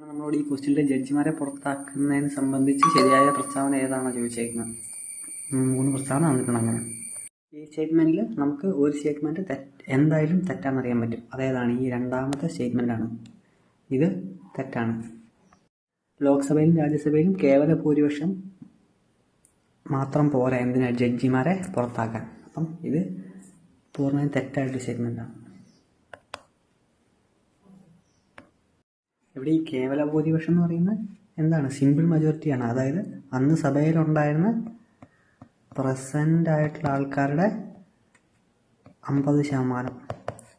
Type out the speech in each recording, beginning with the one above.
നമ്മളോട് ഈ ക്വസ്റ്റ്യനിൽ ജഡ്ജിമാരെ പുറത്താക്കുന്നതിനെ സംബന്ധിച്ച് ശരിയായ പ്രസ്താവന ഏതാണോ ചോദിച്ചേക്കുന്നത്. 3 പ്രസ്താവന തന്നിട്ടുണ്ട്. അങ്ങനെ ഈ സ്റ്റേറ്റ്മെൻറ്റിൽ നമുക്ക് ഒരു സ്റ്റേറ്റ്മെൻറ്റ് എന്തായാലും തെറ്റാണെന്നറിയാൻ പറ്റും. അതേതാണ്? ഈ രണ്ടാമത്തെ സ്റ്റേറ്റ്മെൻറ്റാണ്. ഇത് തെറ്റാണ്. ലോക്സഭയിലും രാജ്യസഭയിലും കേവല ഭൂരിപക്ഷം മാത്രം പോരാ എന്തിനാ ജഡ്ജിമാരെ പുറത്താക്കാൻ. അപ്പം ഇത് പൂർണ്ണമായും തെറ്റായിട്ടൊരു സ്റ്റേറ്റ്മെൻറ്റാണ്. ഇവിടെ ഈ കേവല ഭൂരിപക്ഷം എന്ന് പറയുന്നത് എന്താണ്? സിമ്പിൾ മജോറിറ്റിയാണ്. അതായത് അന്ന് സഭയിലുണ്ടായിരുന്ന പ്രസൻ്റ് ആയിട്ടുള്ള ആൾക്കാരുടെ 50%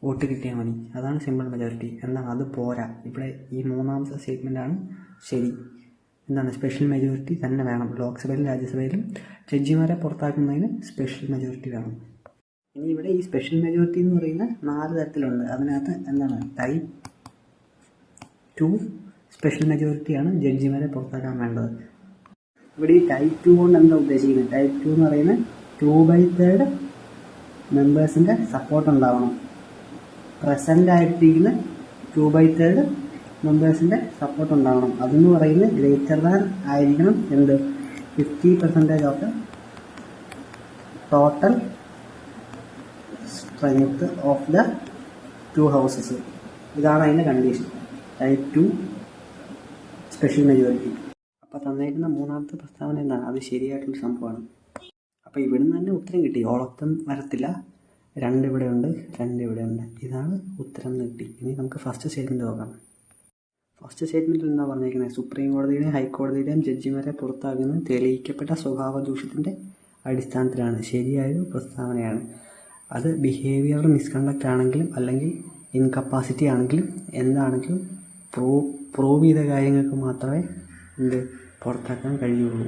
വോട്ട് കിട്ടിയാൽ മതി. അതാണ് സിമ്പിൾ മെജോറിറ്റി. എന്താണ്? അത് പോരാ. ഇവിടെ ഈ മൂന്നാമത്തെ സ്റ്റേറ്റ്മെൻറ്റാണ് ശരി. എന്താണ്? സ്പെഷ്യൽ മെജോറിറ്റി തന്നെ വേണം. ലോക്സഭയിലും രാജ്യസഭയിലും ജഡ്ജിമാരെ പുറത്താക്കുന്നതിന് സ്പെഷ്യൽ മെജോറിറ്റി വേണം. ഇനി ഇവിടെ ഈ സ്പെഷ്യൽ മെജോറിറ്റി എന്ന് പറയുന്ന 4 തരത്തിലുണ്ട്. അതിനകത്ത് എന്താണ്? ടൈപ്പ് 2 സ്പെഷ്യൽ മെജോറിറ്റിയാണ് ജഡ്ജിമാരെ പുറത്താക്കാൻ വേണ്ടത്. ഇവിടെ ഈ ടൈപ്പ് 2 കൊണ്ട് എന്താ ഉദ്ദേശിക്കുന്നത്? ടൈപ്പ് 2 എന്ന് പറയുന്നത് 2/3 മെമ്പേഴ്സിൻ്റെ സപ്പോർട്ട് ഉണ്ടാവണം. പ്രസൻ്റ് ആയിട്ടിരിക്കുന്ന 2/3 മെമ്പേഴ്സിൻ്റെ സപ്പോർട്ട് ഉണ്ടാവണം. അതെന്ന് പറയുന്നത് ഗ്രേറ്റർ ദാൻ ആയിരിക്കണം എന്ത്? 50% of the total strength of the 2 houses. ഇതാണ് അതിൻ്റെ കണ്ടീഷൻ. Type 2 special majority. അപ്പോൾ തന്നിരിക്കുന്ന മൂന്നാമത്തെ പ്രസ്താവന എന്താണ്? അത് ശരിയായിട്ടുള്ള സംഭവമാണ്. അപ്പോൾ ഇവിടുന്ന് തന്നെ ഉത്തരം കിട്ടി. ഓളത്തം വരത്തില്ല. 2 ഇവിടെ ഉണ്ട്, 2 ഇവിടെ ഉണ്ട്. ഇതാണ് ഉത്തരം എന്ന് കിട്ടി. ഇനി നമുക്ക് ഫസ്റ്റ് സ്റ്റേറ്റ്മെൻറ്റ് നോക്കാം. ഫസ്റ്റ് സ്റ്റേറ്റ്മെൻറ്റിൽ എന്താ പറഞ്ഞിരിക്കുന്നത്? സുപ്രീം കോടതിയുടെയും ഹൈക്കോടതിയുടെയും ജഡ്ജിമാരെ പുറത്താക്കുന്നത് തെളിയിക്കപ്പെട്ട സ്വഭാവ ദൂഷ്യത്തിൻ്റെ അടിസ്ഥാനത്തിലാണ്. ശരിയായൊരു പ്രസ്താവനയാണ്. അത് ബിഹേവിയർ മിസ്കണ്ടക്റ്റ് ആണെങ്കിലും അല്ലെങ്കിൽ ഇൻകപ്പാസിറ്റി ആണെങ്കിലും എന്താണെങ്കിലും പ്രൂവ് ചെയ്ത കാര്യങ്ങൾക്ക് മാത്രമേ പുറത്താക്കാൻ കഴിയുള്ളൂ.